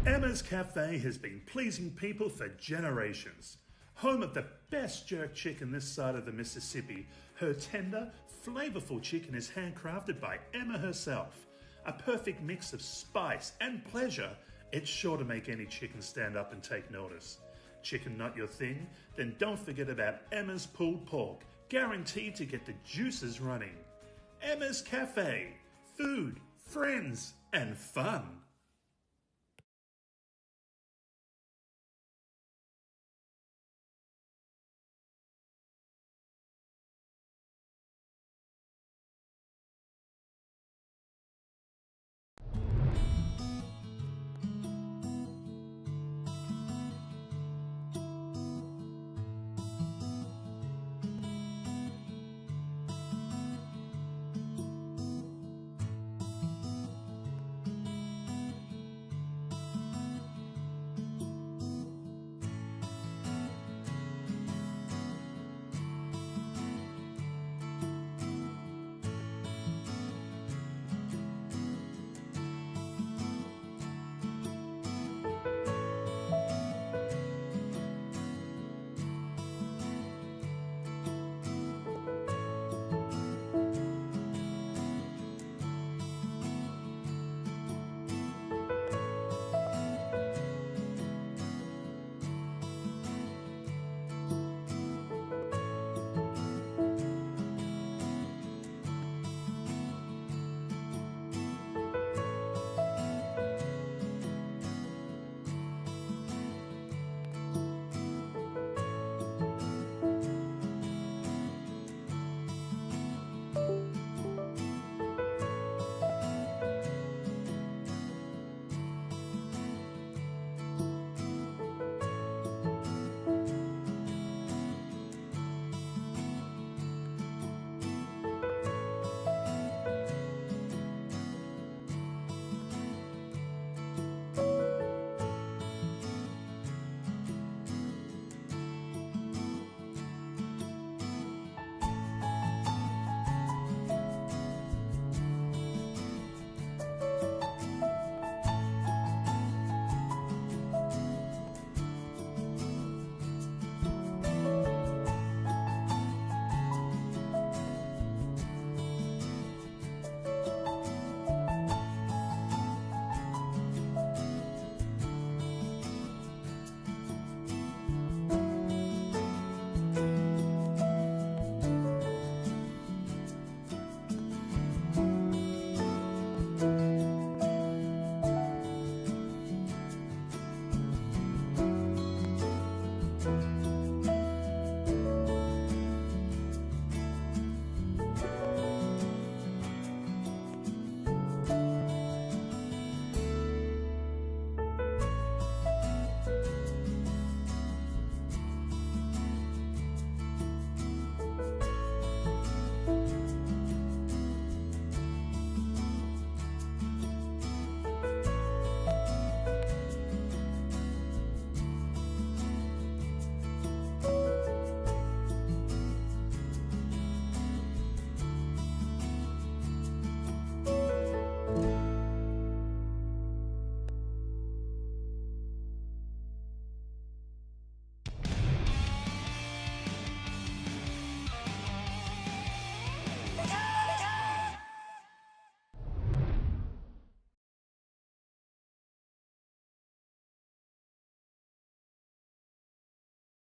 Emma's Cafe has been pleasing people for generations. Home of the best jerk chicken this side of the Mississippi, her tender, flavorful chicken is handcrafted by Emma herself. A perfect mix of spice and pleasure, it's sure to make any chicken stand up and take notice. Chicken not your thing? Then don't forget about Emma's pulled pork, guaranteed to get the juices running. Emma's Cafe, food, friends, and fun.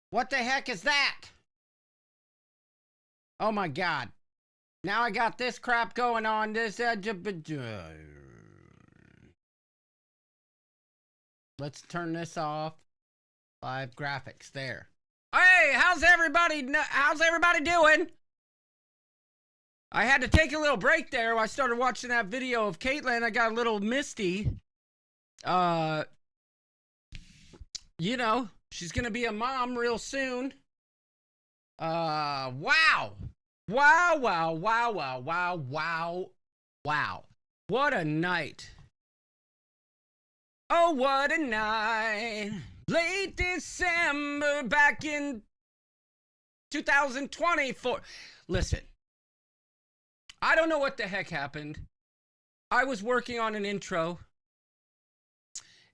What the heck is that? Oh my god. Now I got this crap going on. Let's turn this off. Live graphics there. Hey, how's everybody doing? I had to take a little break there. I started watching that video of Caitlin. I got a little misty. You know, she's gonna be a mom real soon. Wow. Wow, wow, wow, wow, wow, wow, wow. What a night. Oh, what a night. Late December back in 2024. Listen, I don't know what the heck happened. I was working on an intro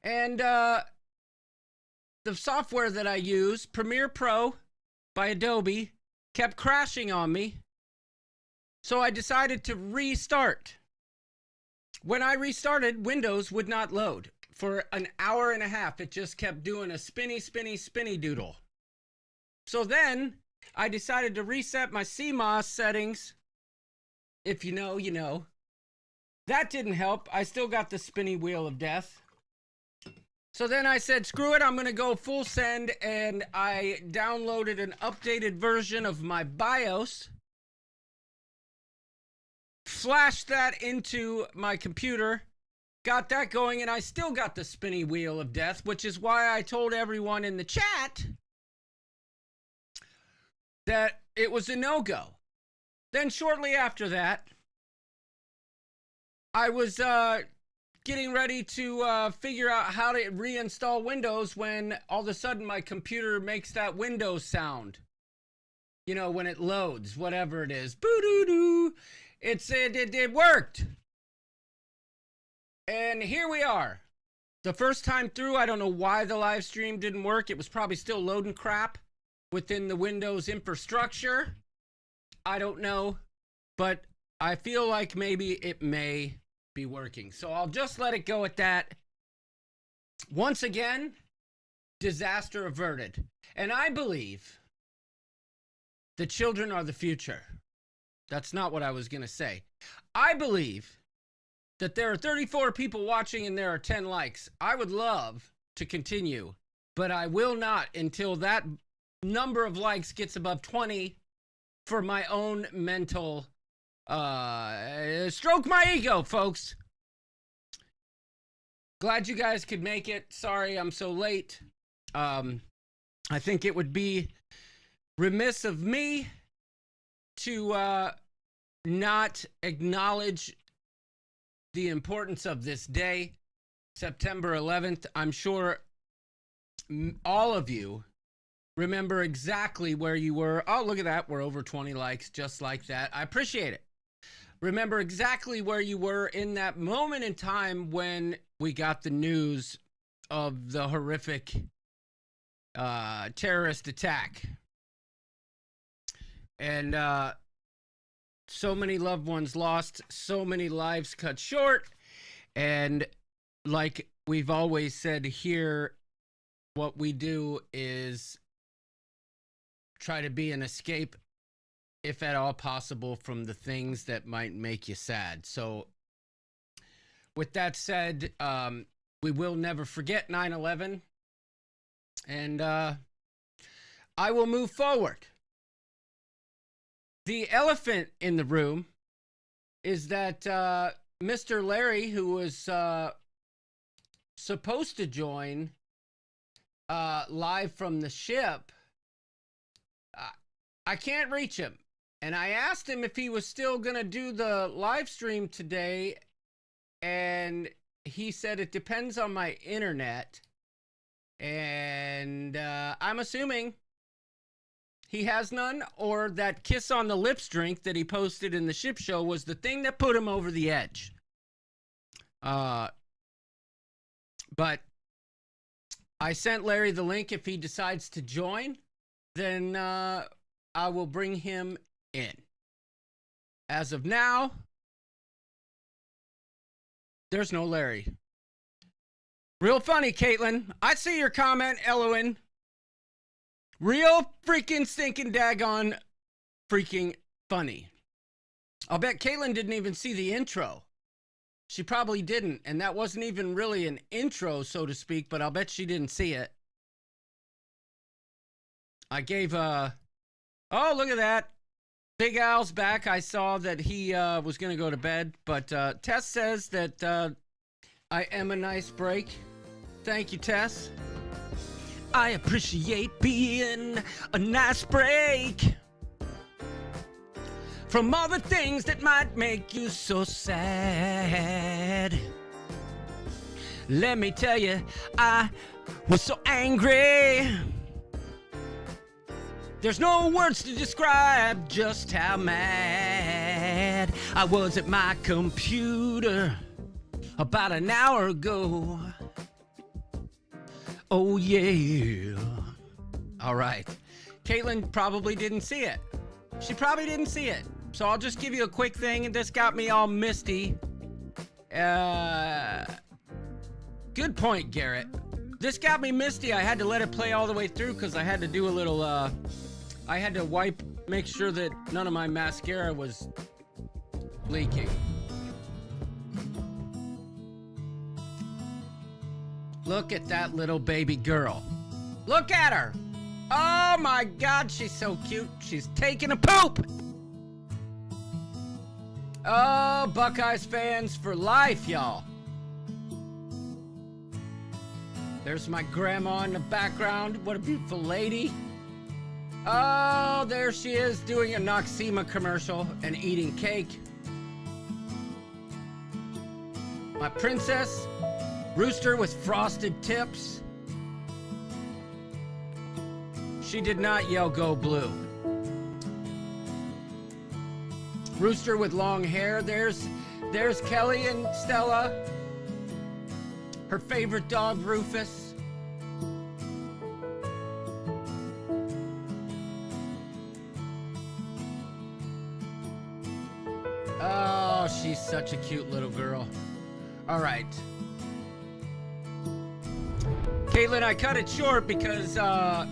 And the software that I use, Premiere Pro by Adobe, kept crashing on me. So I decided to restart. When I restarted, Windows would not load. For an hour and a half, it just kept doing a spinny, spinny, spinny doodle. So then I decided to reset my CMOS settings. If you know, you know. That didn't help. I still got the spinny wheel of death. So then I said, screw it, I'm going to go full send, and I downloaded an updated version of my BIOS, flashed that into my computer, got that going, and I still got the spinny wheel of death, which is why I told everyone in the chat that it was a no-go. Then shortly after that, I was getting ready to figure out how to reinstall Windows when all of a sudden my computer makes that Windows sound. You know, when it loads, whatever it is. Boo-doo-doo. It worked. And here we are. The first time through, I don't know why the live stream didn't work. It was probably still loading crap within the Windows infrastructure. I don't know. But I feel like maybe it may be working. So I'll just let it go at that. Once again, disaster averted. And I believe the children are the future. That's not what I was going to say. I believe that there are 34 people watching and there are 10 likes. I would love to continue, but I will not until that number of likes gets above 20 for my own mental stroke my ego, folks. Glad you guys could make it. Sorry I'm so late. I think it would be remiss of me to not acknowledge the importance of this day, September 11th. I'm sure all of you remember exactly where you were. Oh, look at that. We're over 20 likes just like that. I appreciate it. Remember exactly where you were in that moment in time when we got the news of the horrific terrorist attack. And so many loved ones lost, so many lives cut short. And like we've always said here, what we do is try to be an escape, if at all possible, from the things that might make you sad. So with that said, we will never forget 9/11. And I will move forward. The elephant in the room is that Mr. Larry, who was supposed to join live from the ship, I can't reach him. And I asked him if he was still going to do the live stream today, and he said it depends on my internet. And I'm assuming he has none, or that kiss on the lips drink that he posted in the ship show was the thing that put him over the edge. But I sent Larry the link. If he decides to join, then I will bring him in. As of now, there's no Larry. Real funny, Caitlin. I see your comment, Eloin. Real freaking stinking daggone freaking funny. I'll bet Caitlin didn't even see the intro. She probably didn't, and that wasn't even really an intro, so to speak, but I'll bet she didn't see it. I gave oh, look at that. Big Al's back. I saw that he was going to go to bed, but Tess says that I am a nice break. Thank you, Tess. I appreciate being a nice break from all the things that might make you so sad. Let me tell you, I was so angry. There's no words to describe just how mad I was at my computer about an hour ago. Oh, yeah. All right. Caitlin probably didn't see it. She probably didn't see it. So I'll just give you a quick thing, and this got me all misty. Good point, Garrett. This got me misty. I had to let it play all the way through because I had to do a little, I had to make sure that none of my mascara was leaking. Look at that little baby girl. Look at her. Oh my God, she's so cute. She's taking a poop. Oh, Buckeyes fans for life, y'all. There's my grandma in the background. What a beautiful lady. Oh, there she is doing a Noxema commercial and eating cake. My princess, rooster with frosted tips. She did not yell go blue. Rooster with long hair. There's Kelly and Stella. Her favorite dog, Rufus. Oh, she's such a cute little girl. All right. Caitlin, I cut it short because I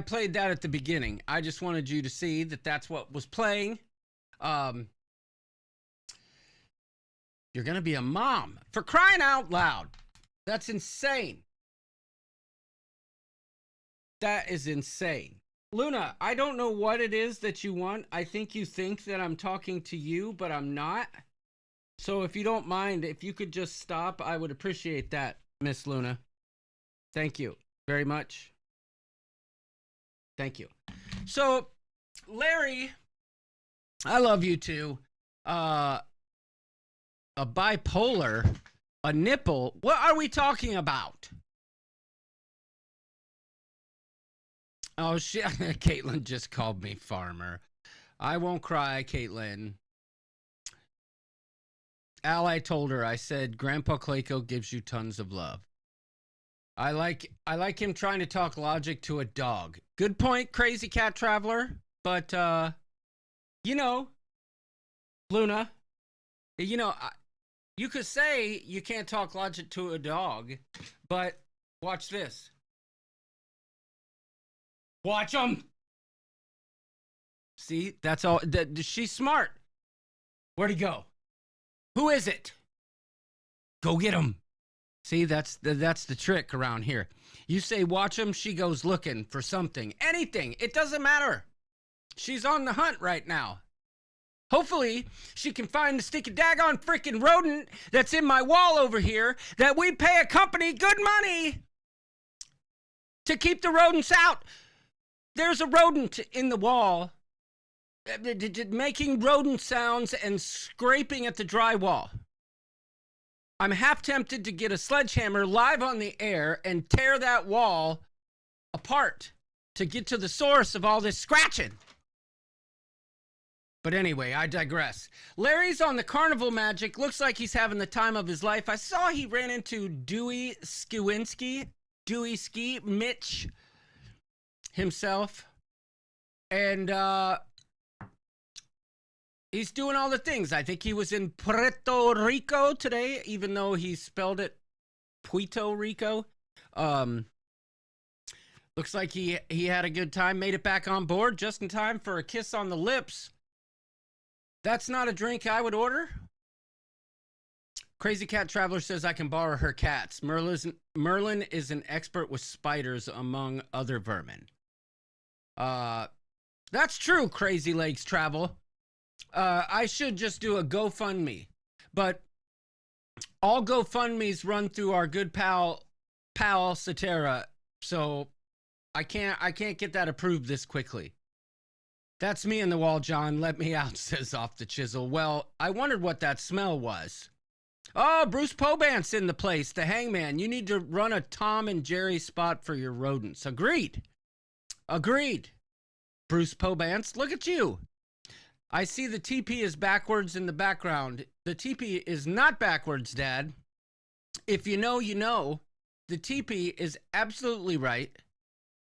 played that at the beginning. I just wanted you to see that that's what was playing. You're going to be a mom. For crying out loud. That's insane. That is insane. Luna, I don't know what it is that you want. I think you think that I'm talking to you, but I'm not. So if you don't mind, if you could just stop, I would appreciate that, Miss Luna. Thank you very much. Thank you. So, Larry, I love you too. A bipolar, a nipple. What are we talking about? Oh, shit. Caitlin just called me farmer. I won't cry, Caitlin. Al, I told her, I said, Grandpa Clayco gives you tons of love. I like him trying to talk logic to a dog. Good point, Crazy Cat Traveler. But, you know, Luna, you know, you could say you can't talk logic to a dog, but watch this. Watch him. See, that's all. She's smart. Where'd he go? Who is it? Go get him. See, that's the trick around here. You say watch him, she goes looking for something. Anything. It doesn't matter. She's on the hunt right now. Hopefully, she can find the sticky daggone freaking rodent that's in my wall over here that we pay a company good money to keep the rodents out. There's a rodent in the wall making rodent sounds and scraping at the drywall. I'm half tempted to get a sledgehammer live on the air and tear that wall apart to get to the source of all this scratching. But anyway, I digress. Larry's on the Carnival Magic. Looks like he's having the time of his life. I saw he ran into Dewey Ski, Mitch himself. And he's doing all the things. I think he was in Puerto Rico today, even though he spelled it Puerto Rico. Looks like he had a good time, made it back on board just in time for a kiss on the lips. That's not a drink I would order. Crazy Cat Traveler says I can borrow her cats. Merlin is an expert with spiders, among other vermin. That's true, Crazy Legs Travel. I should just do a GoFundMe. But all GoFundMes run through our good pal Cetera. So I can't get that approved this quickly. That's me in the wall, John. Let me out, says Off the Chisel. Well, I wondered what that smell was. Oh, Bruce Pobant's in the place, the hangman. You need to run a Tom and Jerry spot for your rodents. Agreed. Bruce Pobant's, look at you. I see the TP is backwards in the background. The TP is not backwards, Dad. If you know, you know. the teepee is absolutely right.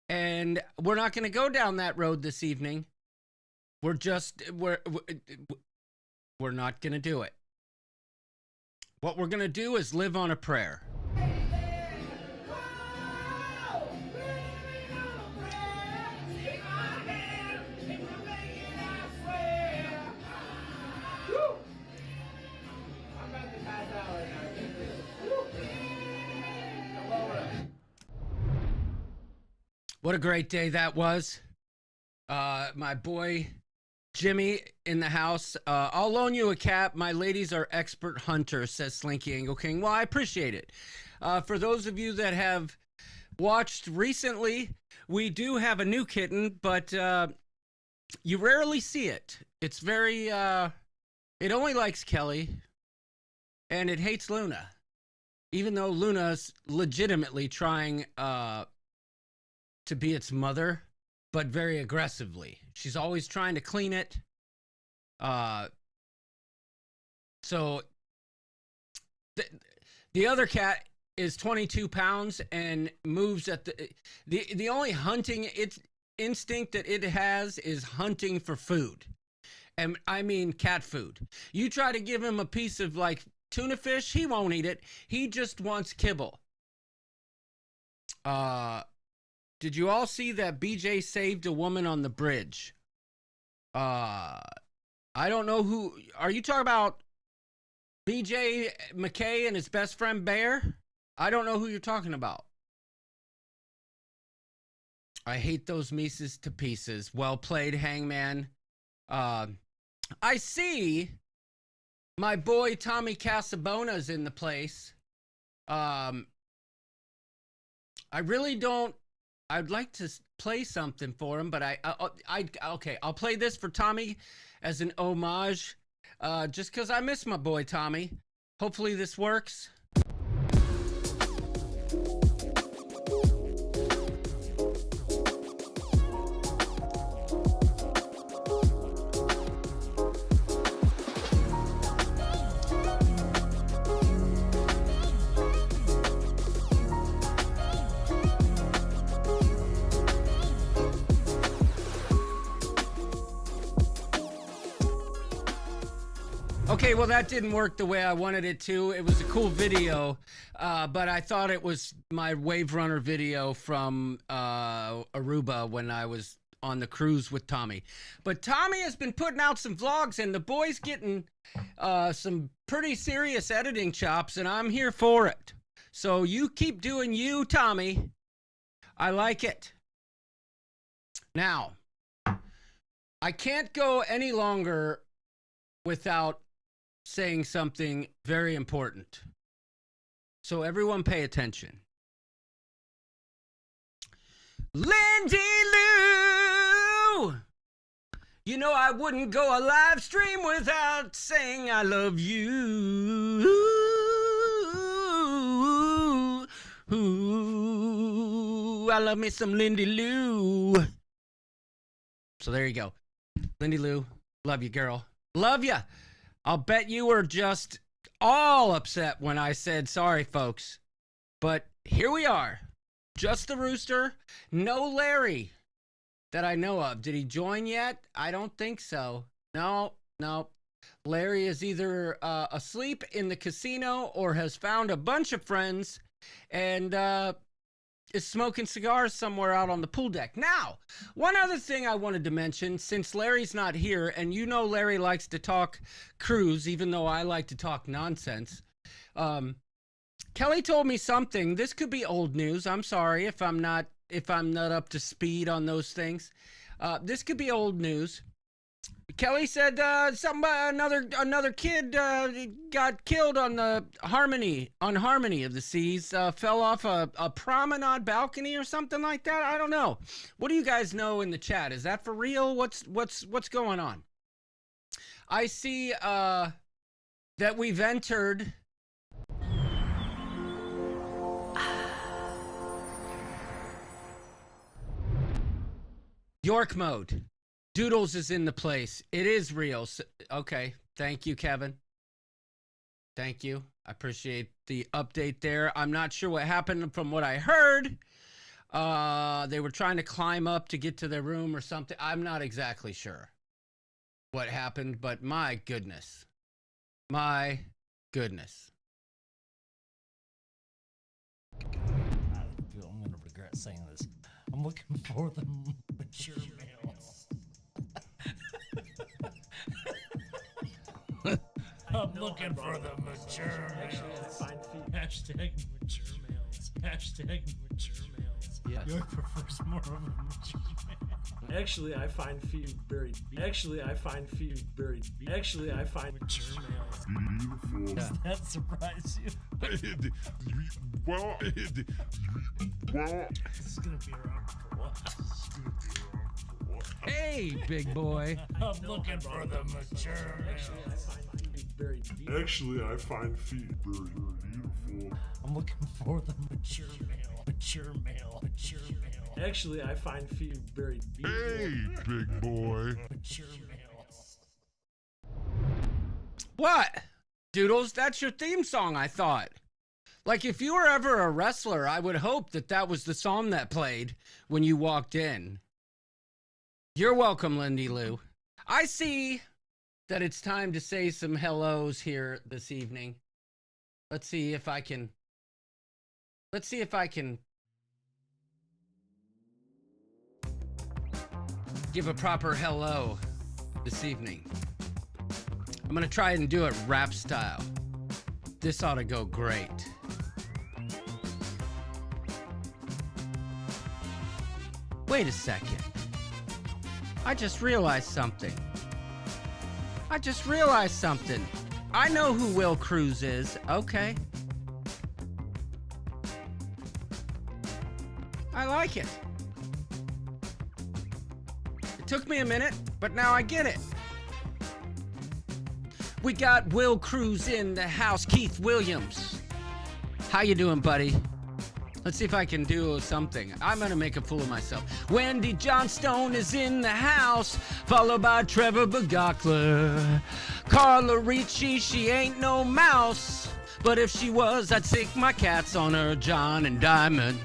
And we're not going to go down that road this evening. We're not going to do it. What we're going to do is live on a prayer. What a great day that was. My boy Jimmy in the house. I'll loan you a cap. My ladies are expert hunters, says Slinky Angle King. Well, I appreciate it. For those of you that have watched recently, we do have a new kitten, but you rarely see it. It's very, it only likes Kelly, and it hates Luna. Even though Luna's legitimately trying to be its mother, but very aggressively. She's always trying to clean it. So the other cat is 22 pounds and moves at the only hunting instinct that it has is hunting for food. And I mean cat food. You try to give him a piece of like tuna fish, he won't eat it. He just wants kibble. Did you all see that BJ saved a woman on the bridge? I don't know who. Are you talking about BJ McKay and his best friend Bear? I don't know who you're talking about. I hate those Mises to pieces. Well played, Hangman. I see my boy Tommy Casabona's in the place. I really don't. I'd like to play something for him, but okay, I'll play this for Tommy as an homage, just because I miss my boy Tommy. Hopefully this works. Okay, well, that didn't work the way I wanted it to. It was a cool video, but I thought it was my Wave Runner video from Aruba when I was on the cruise with Tommy. But Tommy has been putting out some vlogs, and the boy's getting some pretty serious editing chops, and I'm here for it. So you keep doing you, Tommy. I like it. Now, I can't go any longer without saying something very important. So everyone pay attention. Lindy Lou! You know I wouldn't go a live stream without saying I love you. Ooh, I love me some Lindy Lou. So there you go. Lindy Lou, love you, girl. Love ya. I'll bet you were just all upset when I said sorry, folks. But here we are. Just the rooster. No Larry that I know of. Did he join yet? I don't think so. No. Larry is either asleep in the casino or has found a bunch of friends and is smoking cigars somewhere out on the pool deck. Now, one other thing I wanted to mention, since Larry's not here, and you know Larry likes to talk cruise, even though I like to talk nonsense. Kelly told me something. This could be old news. I'm sorry if I'm not up to speed on those things. This could be old news. Kelly said another kid got killed on the Harmony of the Seas, fell off a promenade balcony or something like that. I don't know. What do you guys know in the chat? Is that for real? What's going on? I see that we've entered York mode. Doodles is in the place. It is real. Okay. Thank you, Kevin. Thank you. I appreciate the update there. I'm not sure what happened from what I heard. They were trying to climb up to get to their room or something. I'm not exactly sure what happened, but my goodness. My goodness. I feel I'm going to regret saying this. I'm looking for the mature males. I'm looking for the mature males. Hashtag mature males. Hashtag mature males. Yes. York prefers more of a mature male. Actually, I find few very. Actually, I find few very. Actually, I find mature males. Beautiful. Does that surprise you? Well, This is gonna be around for a while. Hey, big boy. I'm looking for the mature males. actually, I find feet very beautiful. I'm looking for the mature male. Mature male. Mature male. Actually, I find few very. Hey, big boy. Mature males. What? Doodles, that's your theme song, I thought. Like, if you were ever a wrestler, I would hope that that was the song that played when you walked in. You're welcome, Lindy Lou. I see that it's time to say some hellos here this evening. Let's see if I can give a proper hello this evening. I'm gonna try and do it rap style. This ought to go great. Wait a second. I just realized something. I know who Will Cruz is. Okay. I like it. It took me a minute, but now I get it. We got Will Cruz in the house, Keith Williams. How you doing, buddy? Let's see if I can do something. I'm gonna make a fool of myself. Wendy Johnstone is in the house, followed by Trevor Bagakler. Carla Ricci, she ain't no mouse, but if she was, I'd sick my cats on her. John and Diamond,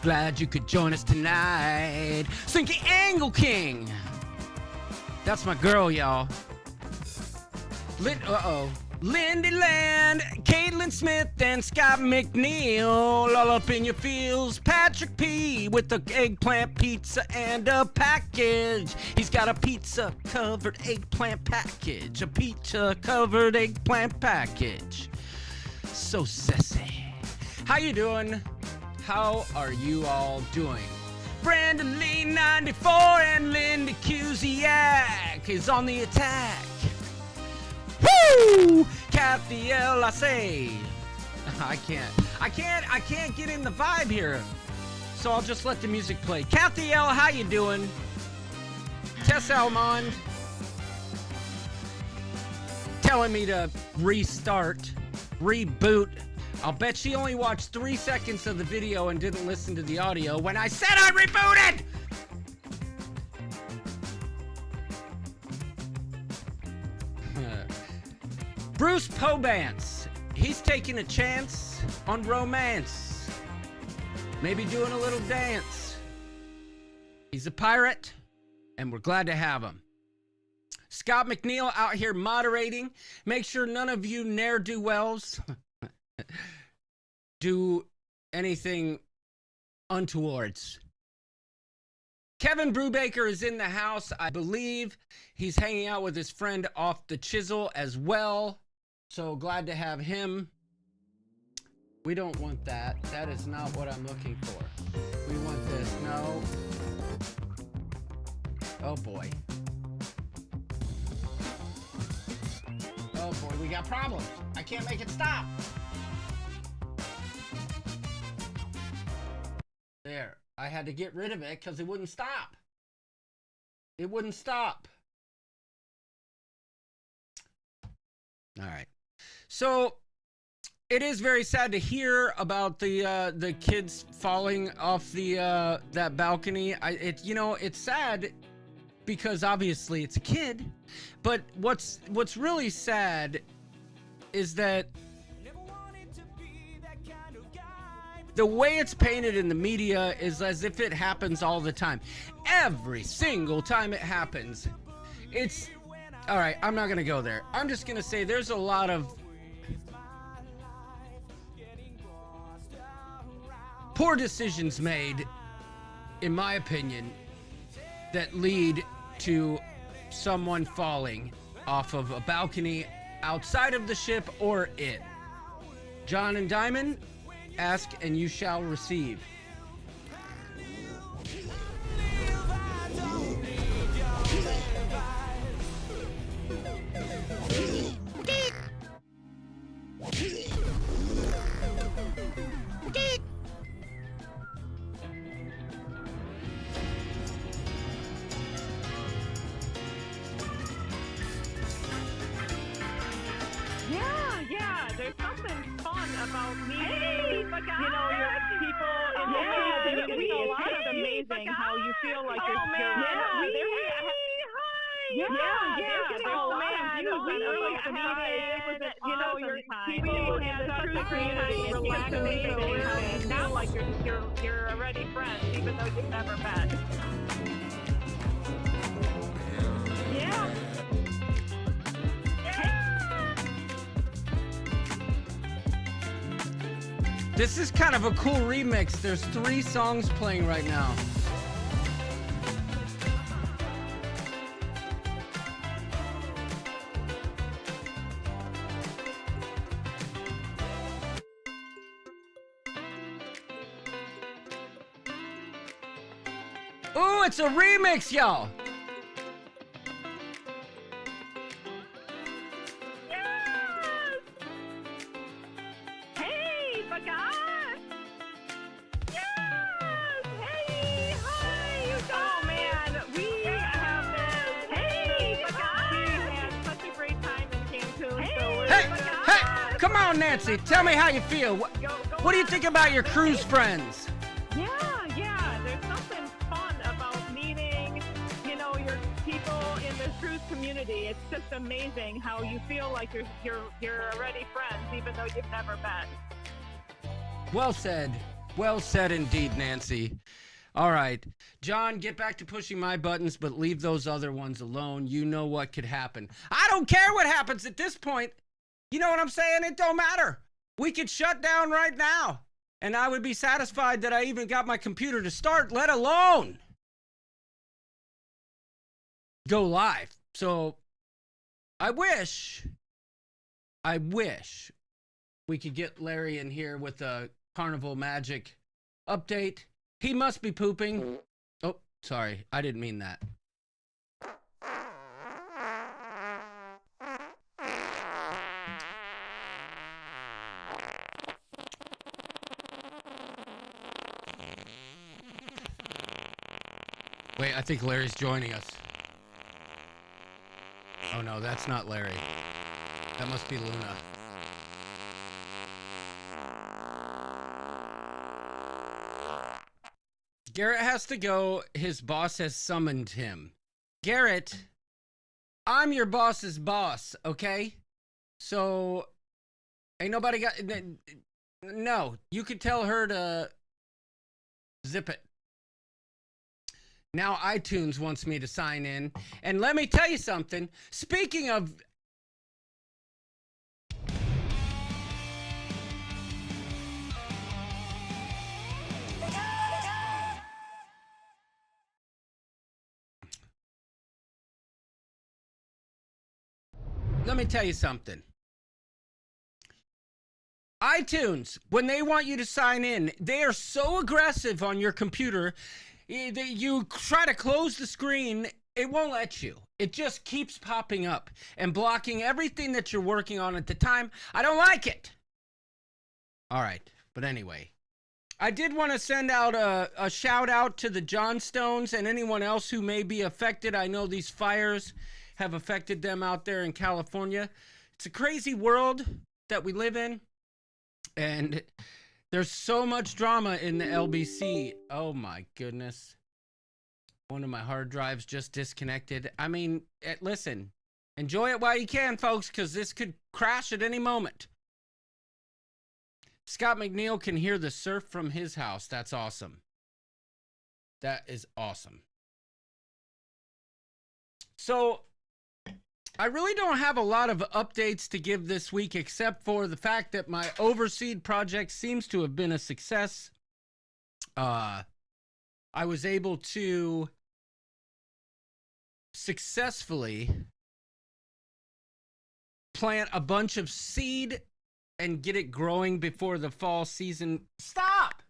glad you could join us tonight. Slinky Angle King, that's my girl, y'all. Lindy Land, Caitlin Smith, and Scott McNeil, all up in your feels. Patrick P. with the eggplant pizza and a package. He's got a pizza-covered eggplant package. A pizza-covered eggplant package. So sassy. How you doing? How are you all doing? Brandon Lee 94 and Linda Cusiak is on the attack. Woo! Kathy L, I say. I can't get in the vibe here. So I'll just let the music play. Kathy L, how you doing? Tess Almond telling me to restart, reboot. I'll bet she only watched 3 seconds of the video and didn't listen to the audio when I said I rebooted! Bruce Pobance, he's taking a chance on romance. Maybe doing a little dance. He's a pirate, and we're glad to have him. Scott McNeil out here moderating. Make sure none of you ne'er-do-wells do anything untowards. Kevin Brubaker is in the house. I believe he's hanging out with his friend off the chisel as well. So glad to have him. We don't want that. That is not what I'm looking for. We want this. No. Oh boy. Oh boy, we got problems. I can't make it stop. There. I had to get rid of it because it wouldn't stop. It wouldn't stop. All right. So it is very sad to hear about the kids falling off the that balcony. It's sad because obviously it's a kid, but what's really sad is that the way it's painted in the media is as if it happens all the time. Every single time it happens. It's... All right, I'm not going to go there. I'm just going to say there's a lot of poor decisions made, in my opinion, that lead to someone falling off of a balcony outside of the ship or in. John and Diamond, ask and you shall receive. There's something fun about meeting, you know, your people in the community. It's just amazing how you feel like you're you're already friends, even though you've never met. Yeah. This is kind of a cool remix. There's 3 songs playing right now. Ooh, it's a remix, y'all. Come on, Nancy, tell me how you feel. What do you think about your cruise friends? Yeah, there's something fun about meeting, you know, your people in the cruise community. It's just amazing how you feel like you're already friends, even though you've never met. Well said indeed, Nancy. All right, John, get back to pushing my buttons, but leave those other ones alone. You know what could happen. I don't care what happens at this point. You know what I'm saying? It don't matter. We could shut down right now, and I would be satisfied that I even got my computer to start, let alone go live. So I wish we could get Larry in here with a Carnival Magic update. He must be pooping. Oh, sorry. I didn't mean that. Wait, I think Larry's joining us. Oh no, that's not Larry. That must be Luna. Garrett has to go. His boss has summoned him. Garrett, I'm your boss's boss, okay? So, ain't nobody got... No, you could tell her to zip it. Now iTunes wants me to sign in. And let me tell you something. Speaking of... Let me tell you something. iTunes, when they want you to sign in, they are so aggressive on your computer. You try to close the screen, it won't let you. It just keeps popping up and blocking everything that you're working on at the time. I don't like it. All right, but anyway, I did want to send out a shout out to the Johnstones and anyone else who may be affected. I know these fires have affected them out there in California. It's a crazy world that we live in, and there's so much drama in the LBC. Oh my goodness. One of my hard drives just disconnected. I mean, listen, Enjoy it while you can, folks, because this could crash at any moment. Scott McNeil can hear the surf from his house. That's awesome. That is awesome. So, I really don't have a lot of updates to give this week except for the fact that my overseed project seems to have been a success. I was able to successfully plant a bunch of seed and get it growing before the fall season. Stop!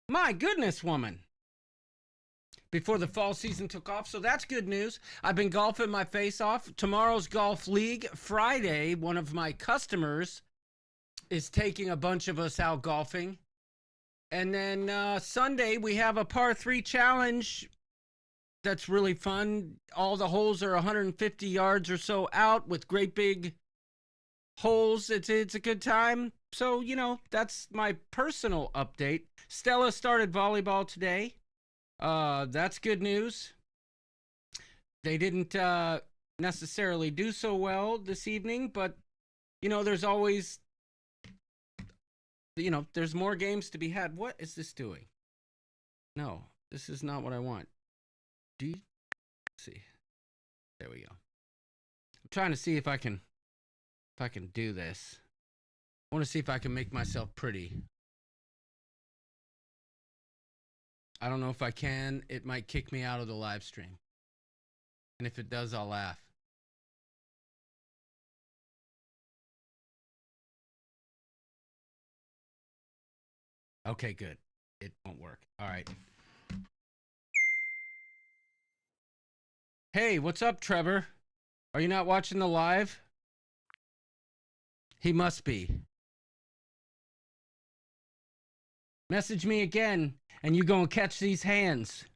My goodness, woman. Before the fall season took off, so that's good news. I've been golfing my face off. Tomorrow's golf league. Friday, one of my customers is taking a bunch of us out golfing. And then Sunday, we have a par 3 challenge that's really fun. All the holes are 150 yards or so out with great big holes. It's a good time. So, you know, that's my personal update. Stella started volleyball today. That's good news. They didn't necessarily do so well this evening, but, you know, there's always, you know, there's more games to be had. What is this doing? No, this is not what I want. Let's see. There we go. I'm trying to see if I can do this. I want to see if I can make myself pretty. I don't know if I can. It might kick me out of the live stream. And if it does, I'll laugh. Okay, good. It won't work. All right. Hey, what's up, Trevor? Are you not watching the live? He must be. Message me again, and you gonna catch these hands.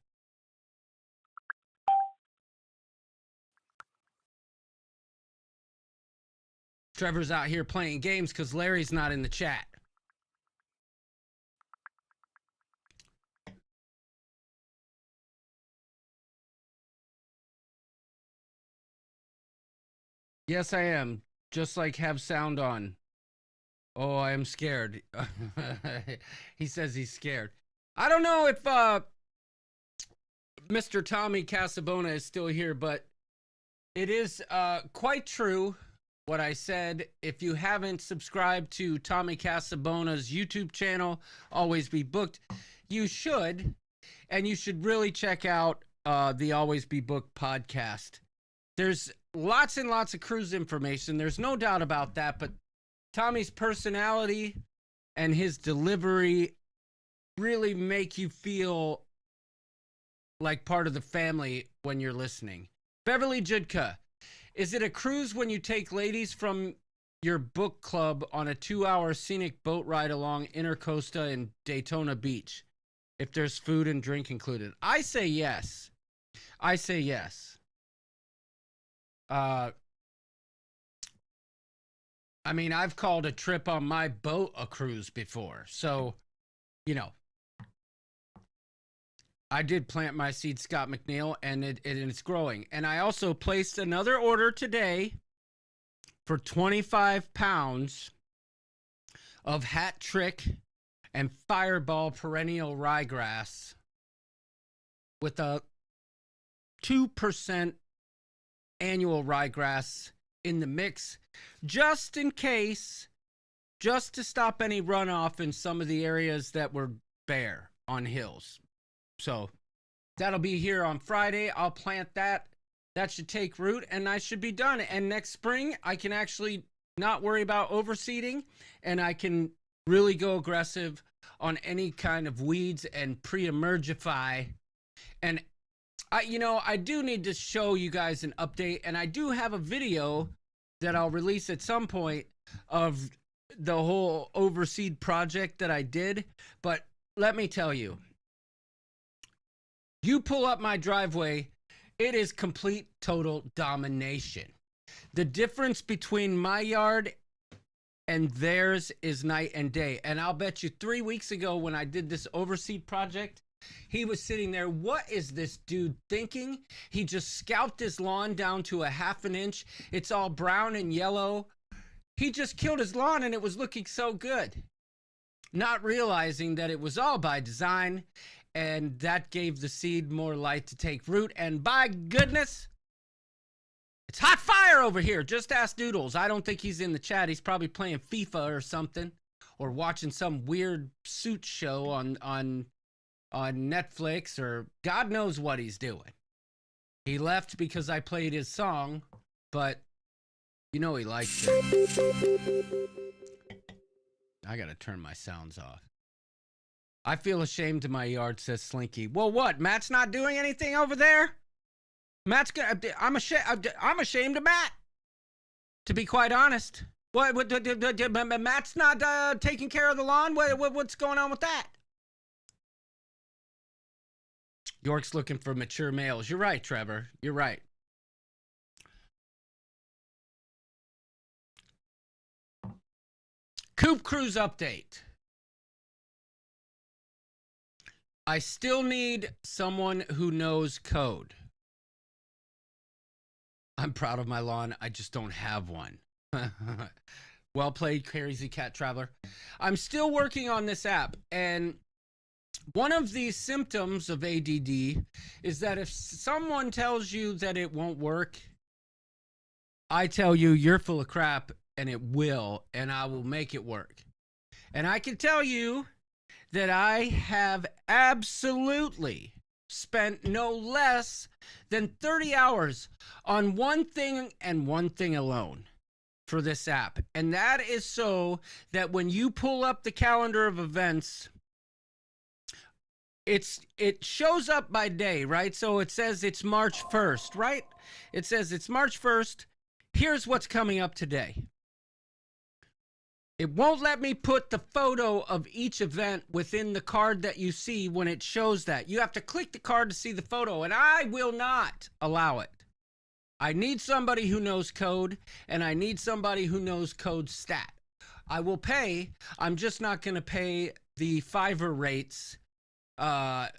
Trevor's out here playing games because Larry's not in the chat. Yes, I am. Just like have sound on. Oh, I am scared. He says he's scared. I don't know if Mr. Tommy Casabona is still here, but it is quite true what I said. If you haven't subscribed to Tommy Casabona's YouTube channel, Always Be Booked, you should. And you should really check out the Always Be Booked podcast. There's lots and lots of cruise information. There's no doubt about that, but Tommy's personality and his delivery really make you feel like part of the family when you're listening. Beverly Judka, is it a cruise when you take ladies from your book club on a 2-hour scenic boat ride along Intercosta and Daytona Beach? If there's food and drink included. I say yes. I say yes. I mean, I've called a trip on my boat a cruise before. So, you know, I did plant my seed, Scott McNeil, and it's growing. And I also placed another order today for 25 pounds of Hat Trick and Fireball perennial ryegrass with a 2% annual ryegrass in the mix, just in case, just to stop any runoff in some of the areas that were bare on hills. So that'll be here on Friday. I'll plant that. That should take root and I should be done. And next spring, I can actually not worry about overseeding and I can really go aggressive on any kind of weeds and pre-emergify. And I do need to show you guys an update, and I do have a video that I'll release at some point of the whole overseed project that I did. But let me tell you, you pull up my driveway, it is complete, total domination. The difference between my yard and theirs is night and day. And I'll bet you 3 weeks ago when I did this overseed project, He was sitting there. What is this dude thinking? He just scalped his lawn down to a half an inch. It's all brown and yellow. He just killed his lawn and it was looking so good. Not realizing that it was all by design, and that gave the seed more light to take root. And by goodness, it's hot fire over here. Just ask Doodles. I don't think he's in the chat. He's probably playing FIFA or something, or watching some weird suit show on Netflix, or God knows what he's doing. He left because I played his song, but you know he likes it. I gotta turn my sounds off. I feel ashamed of my yard, says Slinky. Well, what? Matt's not doing anything over there? I'm ashamed of Matt, to be quite honest. What Matt's not taking care of the lawn? What's going on with that? York's looking for mature males. You're right, Trevor. You're right. Coop Cruise update. I still need someone who knows code. I'm proud of my lawn. I just don't have one. Well played, Crazy Cat Traveler. I'm still working on this app, and one of the symptoms of ADD is that if someone tells you that it won't work, I tell you you're full of crap, and it will, and I will make it work. And I can tell you that I have absolutely spent no less than 30 hours on one thing and one thing alone for this app. And that is so that when you pull up the calendar of events, it shows up by day, right? So it says it's March 1st, right? It says it's March 1st. Here's what's coming up today. It won't let me put the photo of each event within the card that you see when it shows that. You have to click the card to see the photo, and I will not allow it. I need somebody who knows code, and I need somebody who knows code stat. I will pay. I'm just not going to pay the Fiverr rates to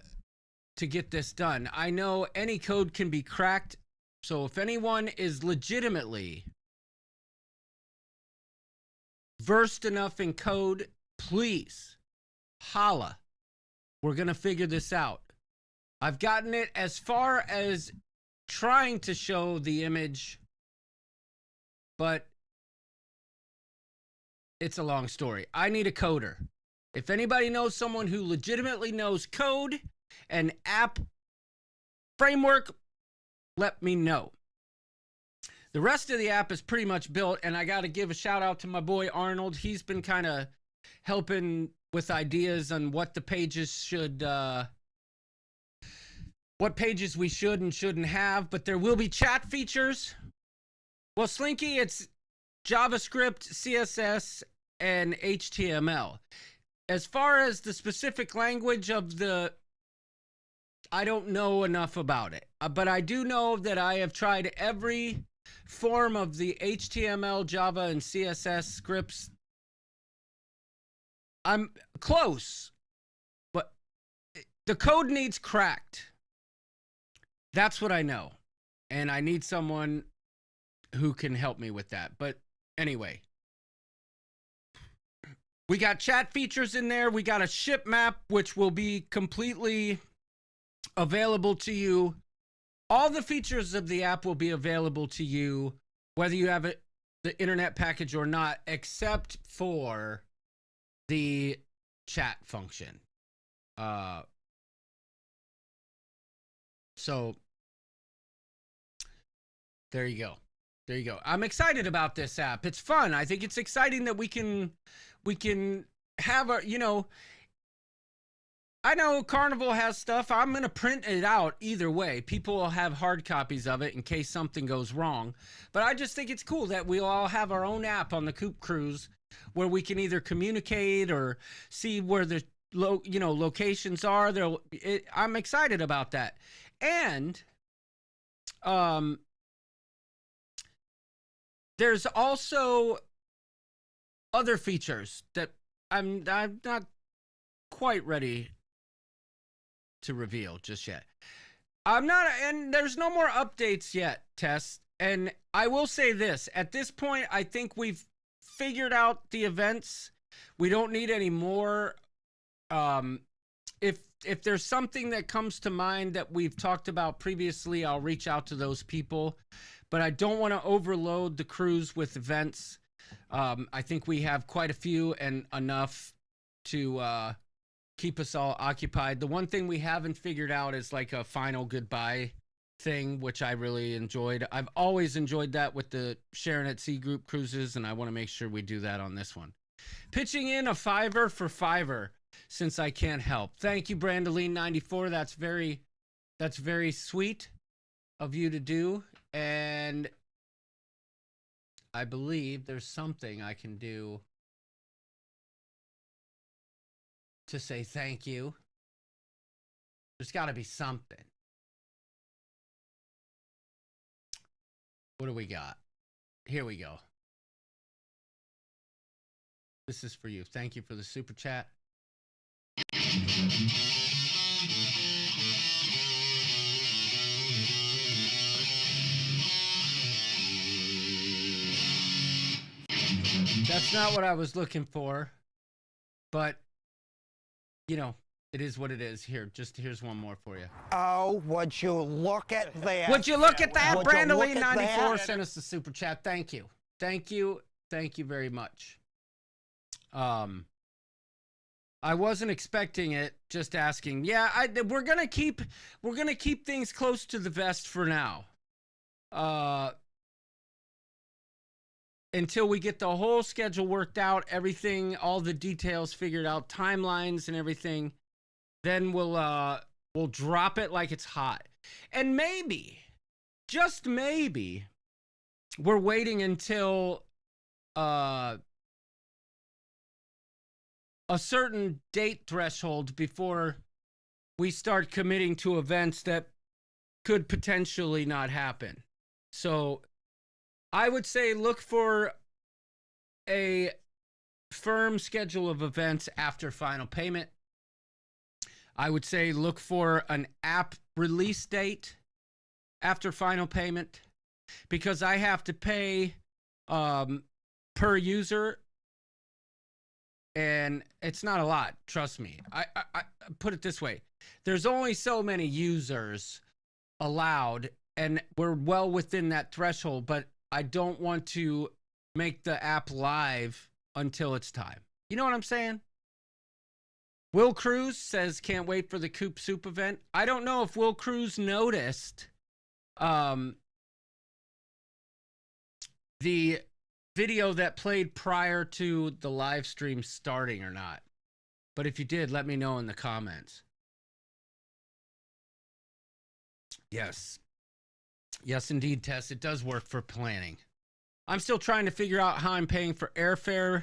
get this done. I know any code can be cracked, so if anyone is legitimately versed enough in code, please holla. We're going to figure this out. I've gotten it as far as trying to show the image, but it's a long story. I need a coder. If anybody knows someone who legitimately knows code and app framework, let me know. The rest of the app is pretty much built, and I got to give a shout out to my boy Arnold. He's been kind of helping with ideas on what the pages should, what pages we should and shouldn't have, but there will be chat features. Well, Slinky, it's JavaScript, CSS, and HTML. As far as the specific language of the, I don't know enough about it, but I do know that I have tried every form of the HTML, Java, and CSS scripts. I'm close, but the code needs cracked. That's what I know, and I need someone who can help me with that. But anyway, we got chat features in there. We got a ship map, which will be completely available to you. All the features of the app will be available to you, whether you have the internet package or not, except for the chat function. So there you go. There you go. I'm excited about this app. It's fun. I think it's exciting that we can have a, you know, I know Carnival has stuff. I'm going to print it out either way. People will have hard copies of it in case something goes wrong. But I just think it's cool that we'll all have our own app on the Coop Cruise where we can either communicate or see where the locations are. I'm excited about that. And there's also other features that I'm not quite ready to reveal just yet. I'm not, and there's no more updates yet, Tess. And I will say this, at this point, I think we've figured out the events. We don't need any more. If there's something that comes to mind that we've talked about previously, I'll reach out to those people. But I don't want to overload the cruise with events. I think we have quite a few and enough to keep us all occupied. The one thing we haven't figured out is like a final goodbye thing, which I really enjoyed. I've always enjoyed that with the Sharon at Sea group cruises, and I want to make sure we do that on this one. Pitching in a $5 for $5 since I can't help. Thank you, Brandoline94. That's very sweet of you to do. And I believe there's something I can do to say thank you. There's got to be something. What do we got? Here we go. This is for you. Thank you for the super chat. That's not what I was looking for, but you know, it is what it is. Here's one more for you. Oh, would you look at that? Would you look at that? Brandoline94 that? sent us the super chat. Thank you. Thank you very much. I wasn't expecting it, just asking. Yeah, we're gonna keep things close to the vest for now. Until we get the whole schedule worked out, everything, all the details figured out, timelines and everything, then we'll drop it like it's hot. And maybe, just maybe, we're waiting until a certain date threshold before we start committing to events that could potentially not happen. So I would say look for a firm schedule of events after final payment. I would say look for an app release date after final payment, because I have to pay per user, and it's not a lot, trust me. I put it this way. There's only so many users allowed, and we're well within that threshold, but I don't want to make the app live until it's time. You know what I'm saying? Will Cruz says, can't wait for the Coop Soup event. I don't know if Will Cruz noticed the video that played prior to the live stream starting or not. But if you did, let me know in the comments. Yes. Yes, indeed, Tess. It does work for planning. I'm still trying to figure out how I'm paying for airfare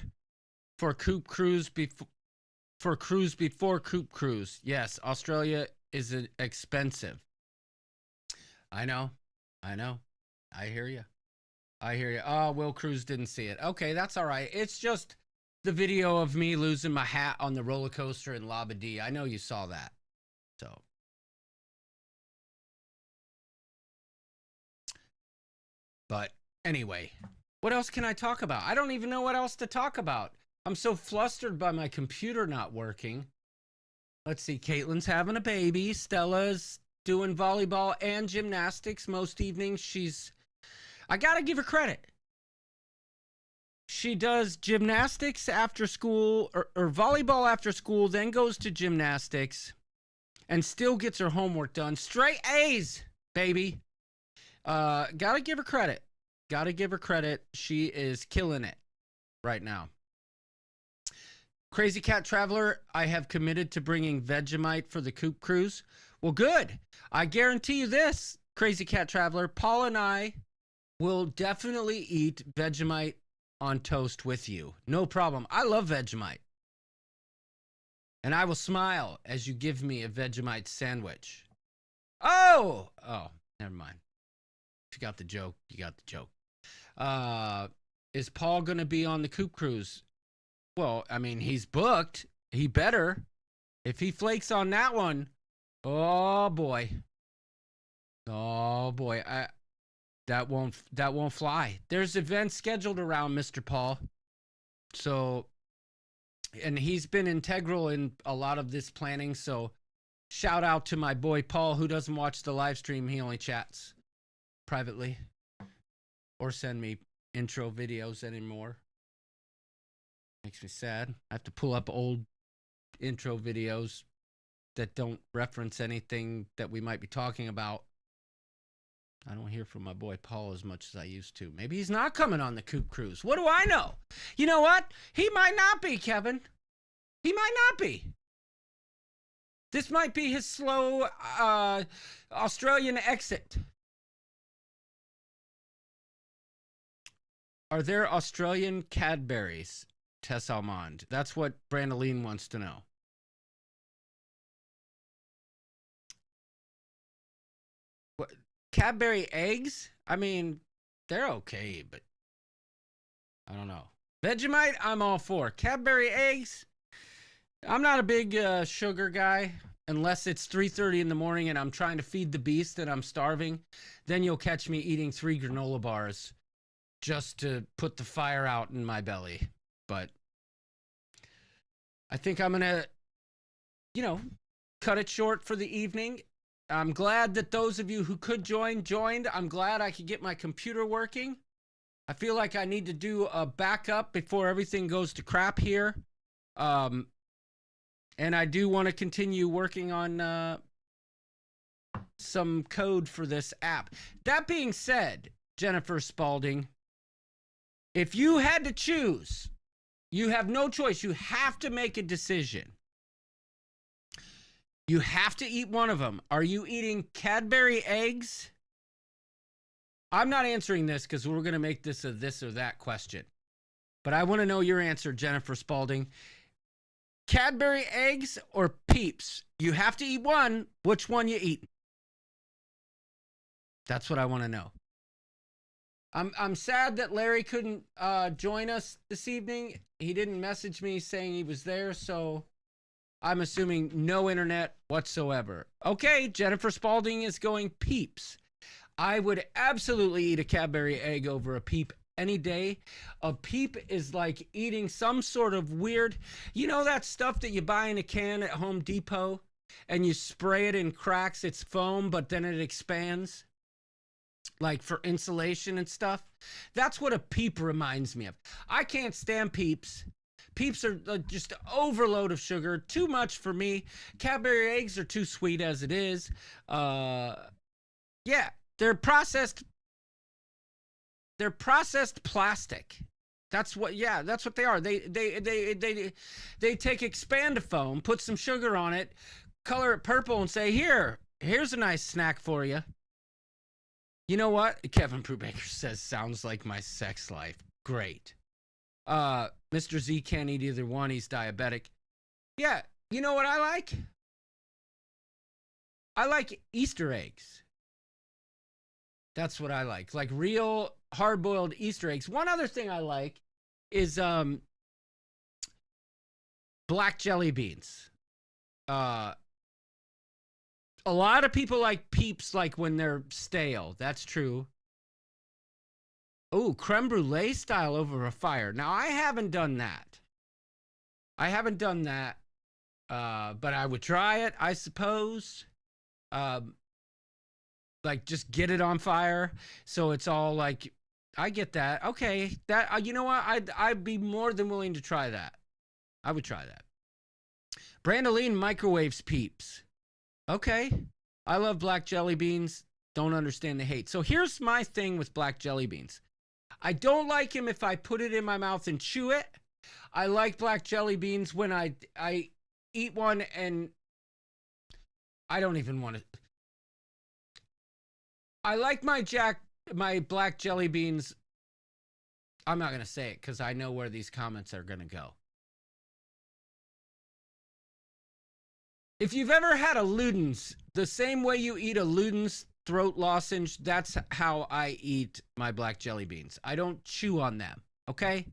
for Coop Cruise before Coop Cruise. Yes, Australia is expensive. I know. I hear you. Oh, Will Cruz didn't see it. Okay, that's all right. It's just the video of me losing my hat on the roller coaster in Labadee. I know you saw that. So. But anyway, what else can I talk about? I don't even know what else to talk about. I'm so flustered by my computer not working. Let's see. Caitlin's having a baby. Stella's doing volleyball and gymnastics most evenings. I got to give her credit. She does gymnastics after school, or volleyball after school, then goes to gymnastics, and still gets her homework done. Straight A's, baby. Gotta give her credit. She is killing it right now. Crazy Cat Traveler, I have committed to bringing Vegemite for the Coop Cruise. Well, good. I guarantee you this, Crazy Cat Traveler. Paul and I will definitely eat Vegemite on toast with you. No problem. I love Vegemite. And I will smile as you give me a Vegemite sandwich. Oh, never mind. If you got the joke, you got the joke. Is Paul going to be on the Coop Cruise? Well, I mean, he's booked. He better. If he flakes on that one, Oh boy. Oh boy. That won't fly. There's events scheduled around Mr. Paul. So, and he's been integral in a lot of this planning. So shout out to my boy Paul, who doesn't watch the live stream. He only chats privately or send me intro videos anymore. Makes me sad. I have to pull up old intro videos that don't reference anything that we might be talking about. I don't hear from my boy Paul as much as I used to. Maybe he's not coming on the Coop Cruise. What do I know? You know what? He might not be, Kevin. He might not be. This might be his slow Australian exit. Are there Australian Cadburys? Tess Almond. That's what Brandoline wants to know. What, Cadbury eggs? I mean, they're okay, but I don't know. Vegemite, I'm all for. Cadbury eggs, I'm not a big sugar guy unless it's 3:30 in the morning and I'm trying to feed the beast and I'm starving. Then you'll catch me eating 3 granola bars just to put the fire out in my belly. But I think I'm going to, cut it short for the evening. I'm glad that those of you who could joined. I'm glad I could get my computer working. I feel like I need to do a backup before everything goes to crap here. And I do want to continue working on some code for this app. That being said, Jennifer Spalding, if you had to choose, you have no choice. You have to make a decision. You have to eat one of them. Are you eating Cadbury eggs? I'm not answering this because we're going to make this a this or that question. But I want to know your answer, Jennifer Spalding. Cadbury eggs or Peeps? You have to eat one. Which one you eat? That's what I want to know. I'm sad that Larry couldn't join us this evening. He didn't message me saying he was there, so I'm assuming no internet whatsoever. Okay, Jennifer Spalding is going Peeps. I would absolutely eat a Cadbury egg over a Peep any day. A Peep is like eating some sort of weird, that stuff that you buy in a can at Home Depot and you spray it in cracks, it's foam, but then it expands, like for insulation and stuff. That's what a Peep reminds me of. I can't stand Peeps. Peeps are just overload of sugar, too much for me. Cadbury eggs are too sweet as it is. Yeah, they're processed plastic. That's what they are. They take Expandifoam, put some sugar on it, color it purple and say, here's a nice snack for you. You know what? Kevin Brubaker says, sounds like my sex life. Great. Mr. Z can't eat either one. He's diabetic. Yeah. You know what I like? I like Easter eggs. That's what I like. Like real hard-boiled Easter eggs. One other thing I like is black jelly beans. A lot of people like Peeps like when they're stale. That's true. Oh, creme brulee style over a fire. Now, I haven't done that. But I would try it, I suppose. Like, just get it on fire. So it's all like, I get that. Okay, that you know what? I'd be more than willing to try that. I would try that. Brandoline microwaves Peeps. Okay. I love black jelly beans. Don't understand the hate. So here's my thing with black jelly beans. I don't like him if I put it in my mouth and chew it. I like black jelly beans when I eat one and I don't even want to. I like my black jelly beans. I'm not going to say it because I know where these comments are going to go. If you've ever had a Luden's, the same way you eat a Luden's throat lozenge, that's how I eat my black jelly beans. I don't chew on them, okay?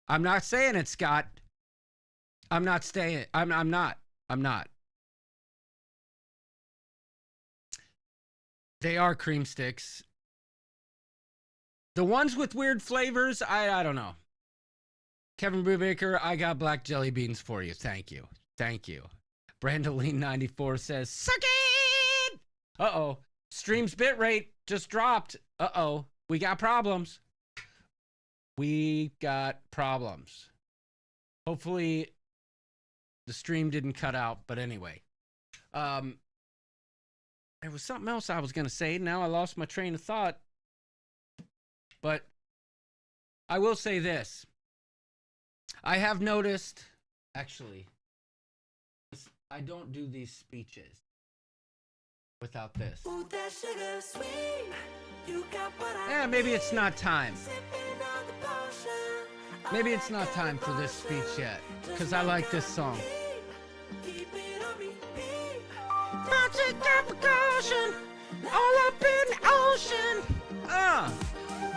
I'm not saying it, Scott. I'm not. They are cream sticks. The ones with weird flavors, I don't know. Kevin Brubaker, I got black jelly beans for you. Thank you. Thank you. Brandoline94 says, suck it! Uh-oh. Stream's bitrate just dropped. Uh-oh. We got problems. We got problems. Hopefully the stream didn't cut out, but anyway. There was something else I was going to say. Now I lost my train of thought. But I will say this. I have noticed, actually, I don't do these speeches without this. Yeah, maybe it's not time. Maybe it's not time for this speech yet, because I like this song. All up in the ocean.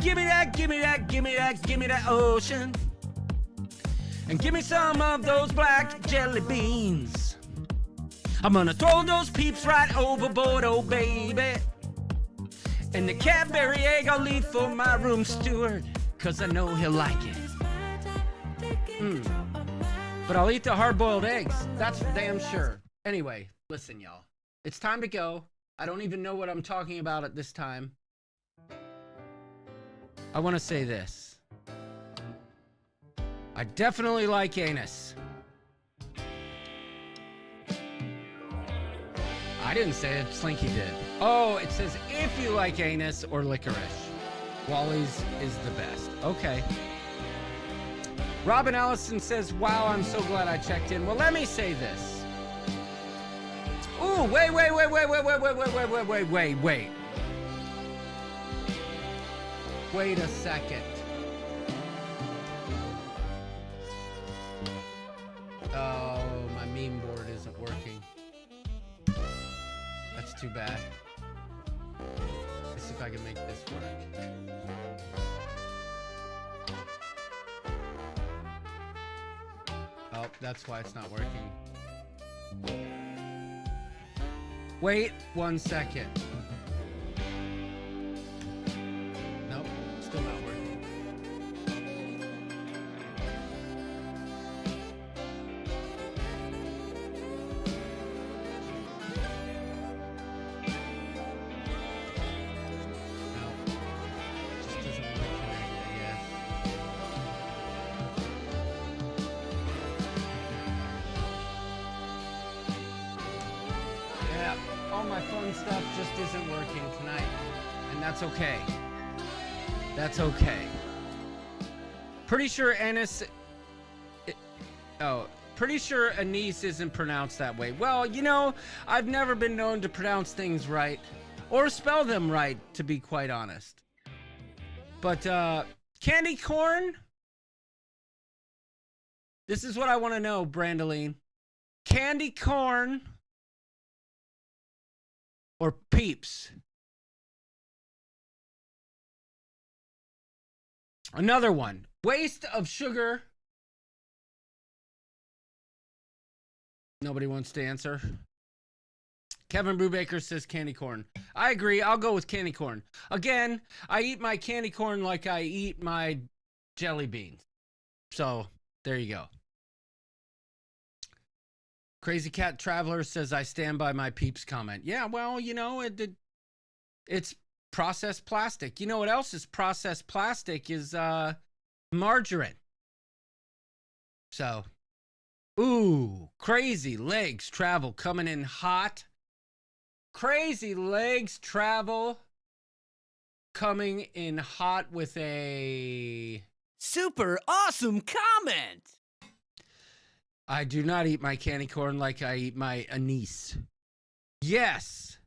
Give me that, give me that, give me that, give me that ocean. And give me some of those black jelly beans. I'm gonna throw those peeps right overboard, oh baby. And the Cadbury egg I'll leave for my room steward, cause I know he'll like it. But I'll eat the hard-boiled eggs, that's for damn sure. Anyway, listen y'all, it's time to go. I don't even know what I'm talking about at this time. I want to say this. I definitely like anus. I didn't say it, Slinky did. Oh, it says if you like anus or licorice. Wally's is the best. Okay. Robin Allison says, wow, I'm so glad I checked in. Well, let me say this. Ooh, wait. Wait a second. Oh, my meme board isn't working. That's too bad. Let's see if I can make this work. Oh, that's why it's not working. Wait 1 second. Nope, still not working. No, just doesn't want to connect, I guess. Yeah, all my fun stuff just isn't working tonight, and that's okay. That's okay. Pretty sure pretty sure anise isn't pronounced that way. Well, you know, I've never been known to pronounce things right or spell them right, to be quite honest. But candy corn? This is what I want to know, Brandoline. Candy corn or peeps? Another one. Waste of sugar. Nobody wants to answer. Kevin Brubaker says candy corn. I agree. I'll go with candy corn. Again, I eat my candy corn like I eat my jelly beans. So, there you go. Crazy Cat Traveler says, I stand by my peeps comment. Yeah, well, you know, it's processed plastic. You know what else is processed plastic is margarine. So, ooh, Crazy Legs Travel coming in hot. Crazy Legs Travel coming in hot with a super awesome comment. I do not eat my candy corn like I eat my anise. Yes.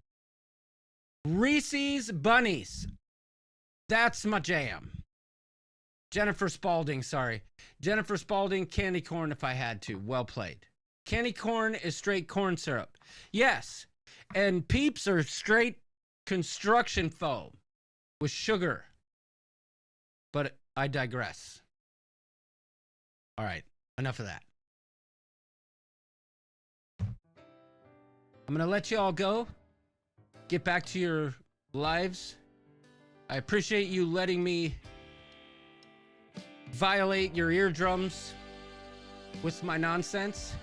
Reese's Bunnies. That's my jam. Jennifer Spalding, sorry. Jennifer Spalding, candy corn if I had to. Well played. Candy corn is straight corn syrup. Yes. And peeps are straight construction foam with sugar. But I digress. All right. Enough of that. I'm going to let you all go. Get back to your lives. I appreciate you letting me violate your eardrums with my nonsense.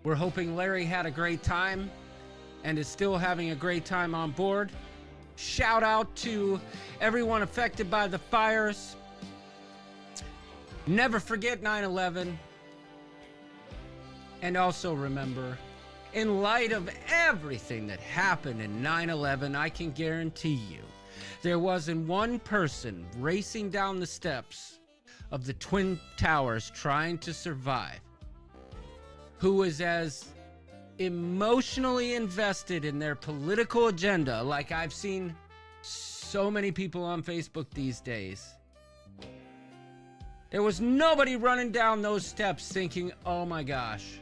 We're hoping Larry had a great time and is still having a great time on board. Shout out to everyone affected by the fires. Never forget 9/11. And also remember, in light of everything that happened in 9/11, I can guarantee you there wasn't one person racing down the steps of the Twin Towers trying to survive who was as emotionally invested in their political agenda like I've seen so many people on Facebook these days. There was nobody running down those steps thinking, oh my gosh,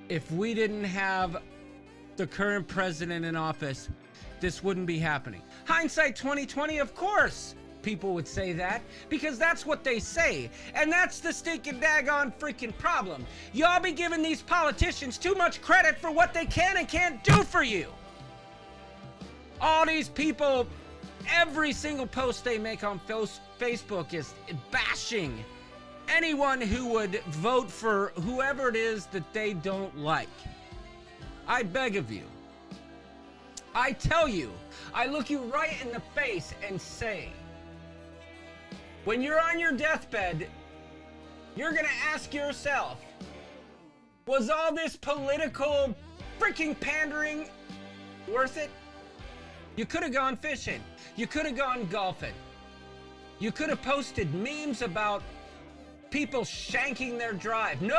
if we didn't have the current president in office, this wouldn't be happening. Hindsight 2020, of course, people would say that because that's what they say. And that's the stinking daggone freaking problem. Y'all be giving these politicians too much credit for what they can and can't do for you. All these people, every single post they make on Facebook is bashing anyone who would vote for whoever it is that they don't like. I beg of you. I tell you, I look you right in the face and say, when you're on your deathbed, you're gonna ask yourself, was all this political freaking pandering worth it? You could have gone fishing. You could have gone golfing. You could have posted memes about people shanking their drive. No.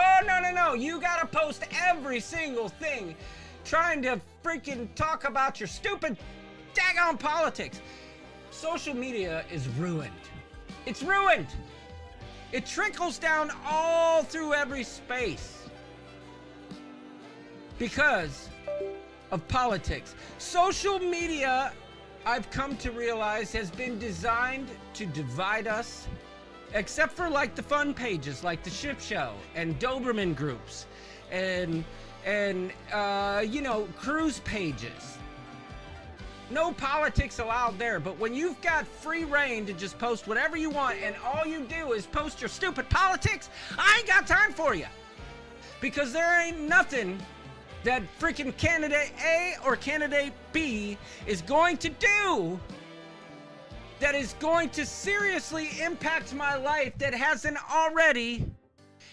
You gotta post every single thing trying to freaking talk about your stupid daggone politics. Social media is ruined. It's ruined. It trickles down all through every space because of politics. Social media, I've come to realize, has been designed to divide us, except for like the fun pages like the Ship Show and Doberman groups and cruise pages. No politics allowed there, but when you've got free reign to just post whatever you want and all you do is post your stupid politics, I ain't got time for you. Because there ain't nothing that freaking candidate A or candidate B is going to do that is going to seriously impact my life that hasn't already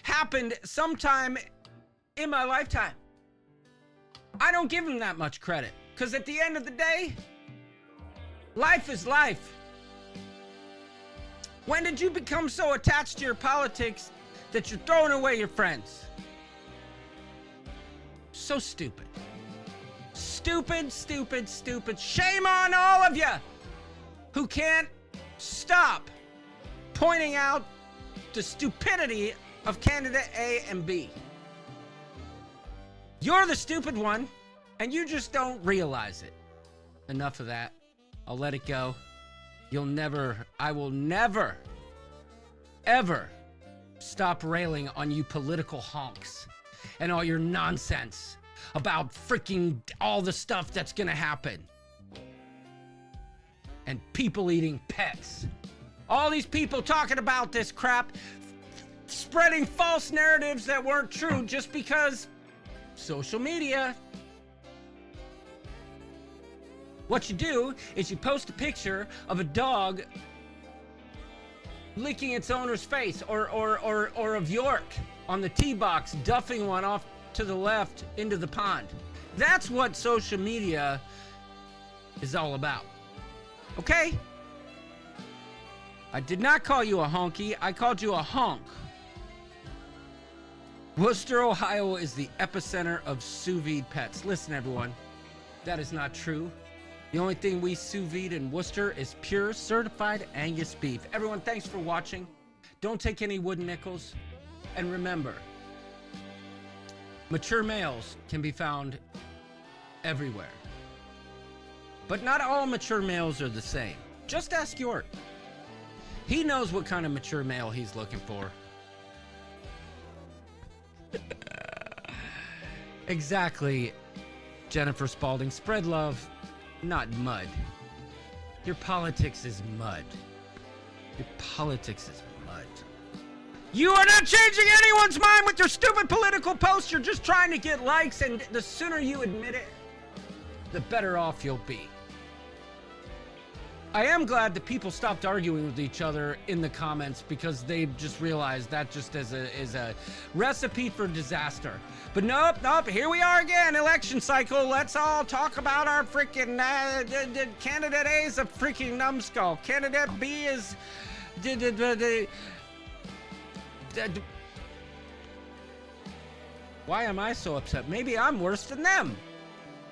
happened sometime in my lifetime. I don't give them that much credit. Because at the end of the day, life is life. When did you become so attached to your politics that you're throwing away your friends? So stupid. Stupid. Shame on all of you who can't stop pointing out the stupidity of candidate A and B. You're the stupid one. And you just don't realize it. Enough of that. I'll let it go. I will never, ever stop railing on you political honks and all your nonsense about freaking all the stuff that's gonna happen. And people eating pets. All these people talking about this crap, spreading false narratives that weren't true just because social media. What you do is you post a picture of a dog licking its owner's face or of York on the tee box duffing one off to the left into the pond. That's what social media is all about. Okay? I did not call you a honky. I called you a honk. Worcester, Ohio is the epicenter of sous vide pets. Listen, everyone, that is not true. The only thing we sous vide in Worcester is pure certified Angus beef. Everyone, thanks for watching. Don't take any wooden nickels. And remember, mature males can be found everywhere. But not all mature males are the same. Just ask York. He knows what kind of mature male he's looking for. Exactly, Jennifer Spalding. Spread love. not mud. Your politics is mud. Your politics is mud. You are not changing anyone's mind with your stupid political posts. You're just trying to get likes, and the sooner you admit it, the better off you'll be. I am glad that people stopped arguing with each other in the comments because they just realized that just is a recipe for disaster. But nope, here we are again, election cycle. Let's all talk about our freaking candidate A is a freaking numbskull. Candidate B is why am I so upset? Maybe I'm worse than them.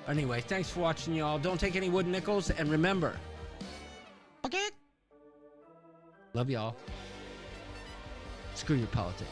Anyway, thanks for watching, y'all. Don't take any wooden nickels, and remember, okay? Love y'all. Screw your politics.